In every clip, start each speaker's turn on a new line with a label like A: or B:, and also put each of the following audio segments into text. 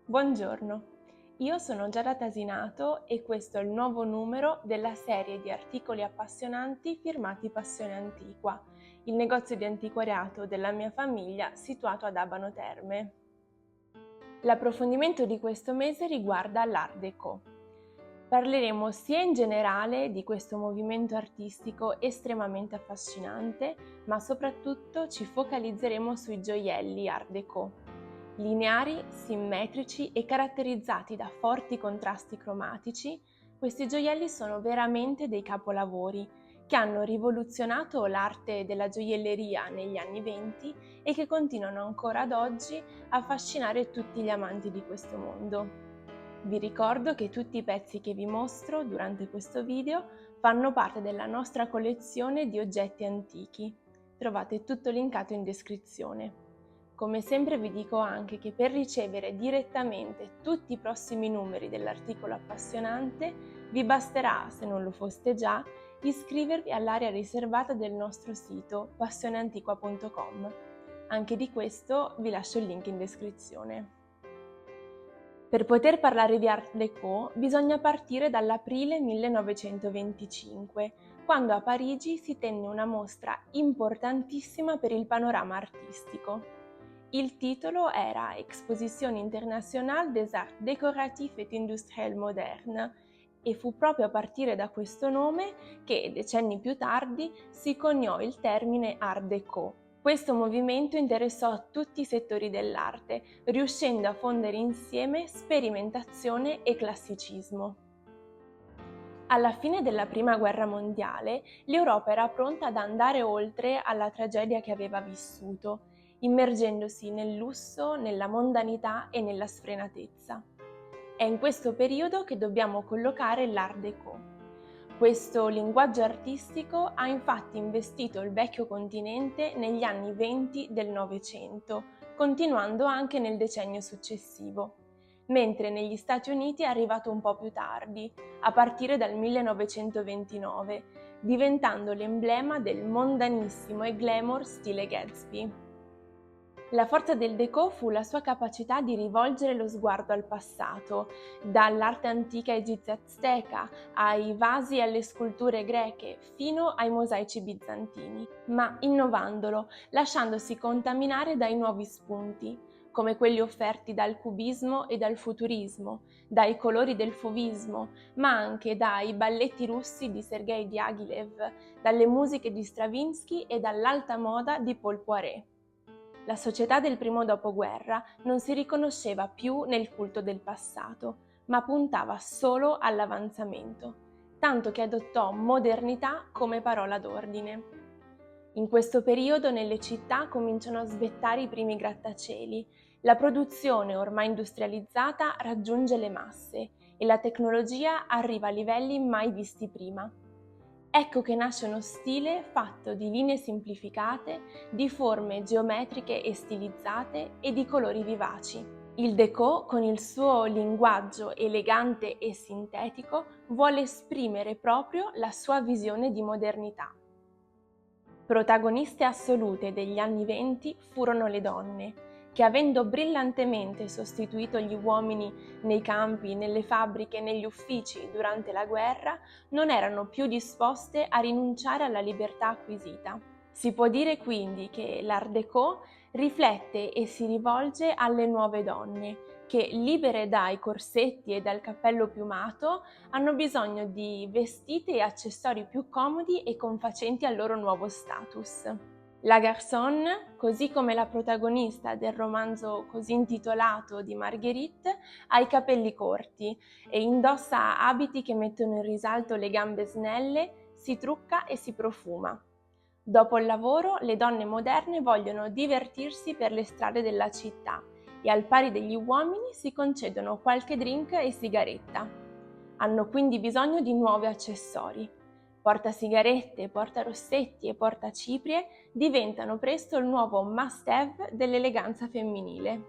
A: Buongiorno, io sono Giada Tasinato e questo è il nuovo numero della serie di articoli appassionanti firmati Passione Antiqua, il negozio di antiquariato della mia famiglia situato ad Abano Terme. L'approfondimento di questo mese riguarda l'Art Déco. Parleremo sia in generale di questo movimento artistico estremamente affascinante, ma soprattutto ci focalizzeremo sui gioielli Art Déco. Lineari, simmetrici e caratterizzati da forti contrasti cromatici, questi gioielli sono veramente dei capolavori che hanno rivoluzionato l'arte della gioielleria negli anni '20 e che continuano ancora ad oggi a affascinare tutti gli amanti di questo mondo. Vi ricordo che tutti i pezzi che vi mostro durante questo video fanno parte della nostra collezione di oggetti antichi. Trovate tutto linkato in descrizione. Come sempre vi dico anche che per ricevere direttamente tutti i prossimi numeri dell'articolo appassionante vi basterà, se non lo foste già, iscrivervi all'area riservata del nostro sito passioneantiqua.com. Anche di questo vi lascio il link in descrizione. Per poter parlare di Art Déco bisogna partire dall'aprile 1925, quando a Parigi si tenne una mostra importantissima per il panorama artistico. Il titolo era Exposition internationale des arts décoratifs et industriels modernes e fu proprio a partire da questo nome che, decenni più tardi, si coniò il termine Art Déco. Questo movimento interessò tutti i settori dell'arte, riuscendo a fondere insieme sperimentazione e classicismo. Alla fine della Prima Guerra Mondiale, l'Europa era pronta ad andare oltre alla tragedia che aveva vissuto, immergendosi nel lusso, nella mondanità e nella sfrenatezza. È in questo periodo che dobbiamo collocare l'Art Déco. Questo linguaggio artistico ha infatti investito il vecchio continente negli anni '20 del Novecento, continuando anche nel decennio successivo, mentre negli Stati Uniti è arrivato un po' più tardi, a partire dal 1929, diventando l'emblema del mondanissimo e glamour stile Gatsby. La forza del Déco fu la sua capacità di rivolgere lo sguardo al passato, dall'arte antica egizia-azteca ai vasi e alle sculture greche fino ai mosaici bizantini, ma innovandolo, lasciandosi contaminare dai nuovi spunti, come quelli offerti dal cubismo e dal futurismo, dai colori del fauvismo, ma anche dai balletti russi di Sergei Diaghilev, dalle musiche di Stravinsky e dall'alta moda di Paul Poiret. La società del primo dopoguerra non si riconosceva più nel culto del passato, ma puntava solo all'avanzamento, tanto che adottò modernità come parola d'ordine. In questo periodo nelle città cominciano a svettare i primi grattacieli, la produzione ormai industrializzata raggiunge le masse e la tecnologia arriva a livelli mai visti prima. Ecco che nasce uno stile fatto di linee semplificate, di forme geometriche e stilizzate e di colori vivaci. Il Déco, con il suo linguaggio elegante e sintetico, vuole esprimere proprio la sua visione di modernità. Protagoniste assolute degli anni '20 furono le donne, che avendo brillantemente sostituito gli uomini nei campi, nelle fabbriche e negli uffici durante la guerra, non erano più disposte a rinunciare alla libertà acquisita. Si può dire quindi che l'Art Déco riflette e si rivolge alle nuove donne, che, libere dai corsetti e dal cappello piumato, hanno bisogno di vestiti e accessori più comodi e confacenti al loro nuovo status. La Garçonne, così come la protagonista del romanzo così intitolato di Marguerite, ha i capelli corti e indossa abiti che mettono in risalto le gambe snelle, si trucca e si profuma. Dopo il lavoro, le donne moderne vogliono divertirsi per le strade della città e al pari degli uomini si concedono qualche drink e sigaretta. Hanno quindi bisogno di nuovi accessori. Portasigarette, portarossetti e portaciprie diventano presto il nuovo must-have dell'eleganza femminile.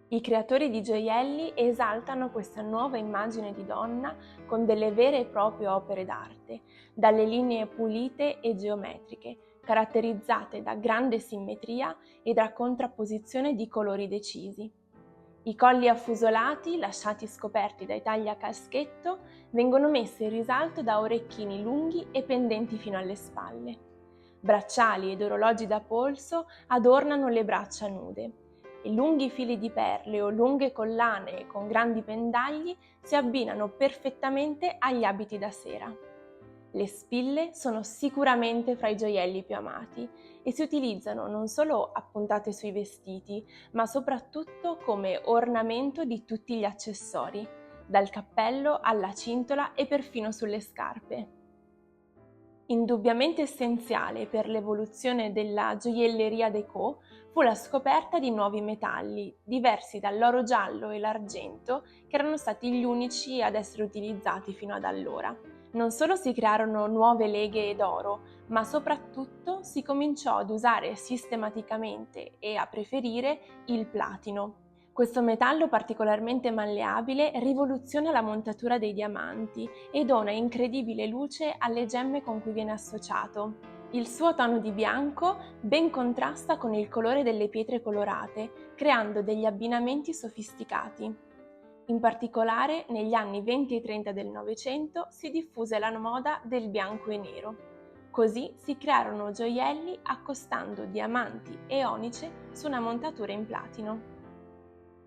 A: I creatori di gioielli esaltano questa nuova immagine di donna con delle vere e proprie opere d'arte, dalle linee pulite e geometriche, caratterizzate da grande simmetria e da contrapposizione di colori decisi. I colli affusolati, lasciati scoperti dai tagli a caschetto, vengono messi in risalto da orecchini lunghi e pendenti fino alle spalle. Bracciali ed orologi da polso adornano le braccia nude e lunghi fili di perle o lunghe collane con grandi pendagli si abbinano perfettamente agli abiti da sera. Le spille sono sicuramente fra i gioielli più amati e si utilizzano non solo appuntate sui vestiti, ma soprattutto come ornamento di tutti gli accessori, dal cappello alla cintola e perfino sulle scarpe. Indubbiamente essenziale per l'evoluzione della gioielleria déco fu la scoperta di nuovi metalli, diversi dall'oro giallo e l'argento, che erano stati gli unici ad essere utilizzati fino ad allora. Non solo si crearono nuove leghe d'oro, ma soprattutto si cominciò ad usare sistematicamente e a preferire il platino. Questo metallo particolarmente malleabile rivoluziona la montatura dei diamanti e dona incredibile luce alle gemme con cui viene associato. Il suo tono di bianco ben contrasta con il colore delle pietre colorate, creando degli abbinamenti sofisticati. In particolare, negli anni 20 e 30 del Novecento si diffuse la moda del bianco e nero. Così si crearono gioielli accostando diamanti e onice su una montatura in platino.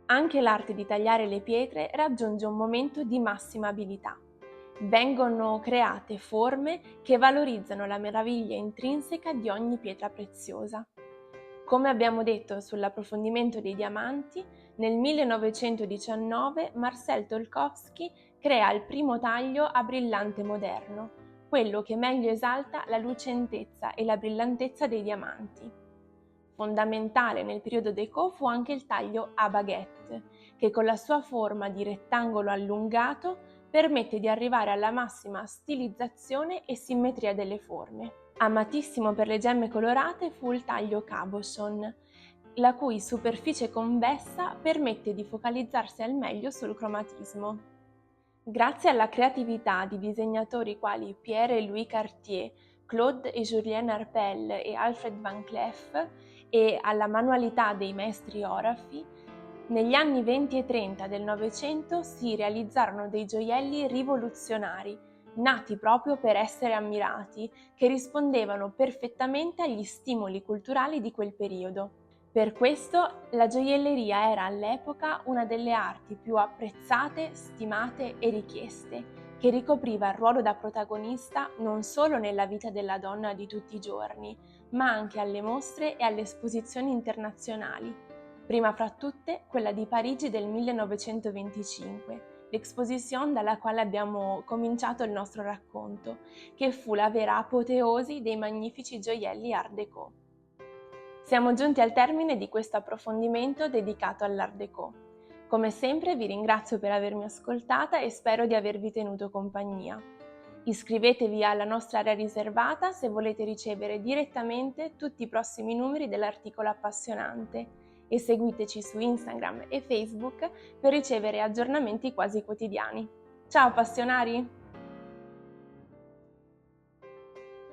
A: Anche l'arte di tagliare le pietre raggiunge un momento di massima abilità. Vengono create forme che valorizzano la meraviglia intrinseca di ogni pietra preziosa. Come abbiamo detto sull'approfondimento dei diamanti, nel 1919 Marcel Tolkowski crea il primo taglio a brillante moderno, quello che meglio esalta la lucentezza e la brillantezza dei diamanti. Fondamentale nel periodo déco fu anche il taglio a baguette, che con la sua forma di rettangolo allungato permette di arrivare alla massima stilizzazione e simmetria delle forme. Amatissimo per le gemme colorate fu il taglio cabochon, la cui superficie convessa permette di focalizzarsi al meglio sul cromatismo. Grazie alla creatività di disegnatori quali Pierre et Louis Cartier, Claude et Julien Arpel e Alfred Van Cleef e alla manualità dei maestri orafi, negli anni 20 e 30 del Novecento si realizzarono dei gioielli rivoluzionari, nati proprio per essere ammirati, che rispondevano perfettamente agli stimoli culturali di quel periodo. Per questo la gioielleria era all'epoca una delle arti più apprezzate, stimate e richieste, che ricopriva il ruolo da protagonista non solo nella vita della donna di tutti i giorni, ma anche alle mostre e alle esposizioni internazionali, prima fra tutte quella di Parigi del 1925, l'exposition dalla quale abbiamo cominciato il nostro racconto, che fu la vera apoteosi dei magnifici gioielli Art Déco. Siamo giunti al termine di questo approfondimento dedicato all'Art Déco. Come sempre vi ringrazio per avermi ascoltata e spero di avervi tenuto compagnia. Iscrivetevi alla nostra area riservata se volete ricevere direttamente tutti i prossimi numeri dell'articolo appassionante e seguiteci su Instagram e Facebook per ricevere aggiornamenti quasi quotidiani. Ciao appassionari!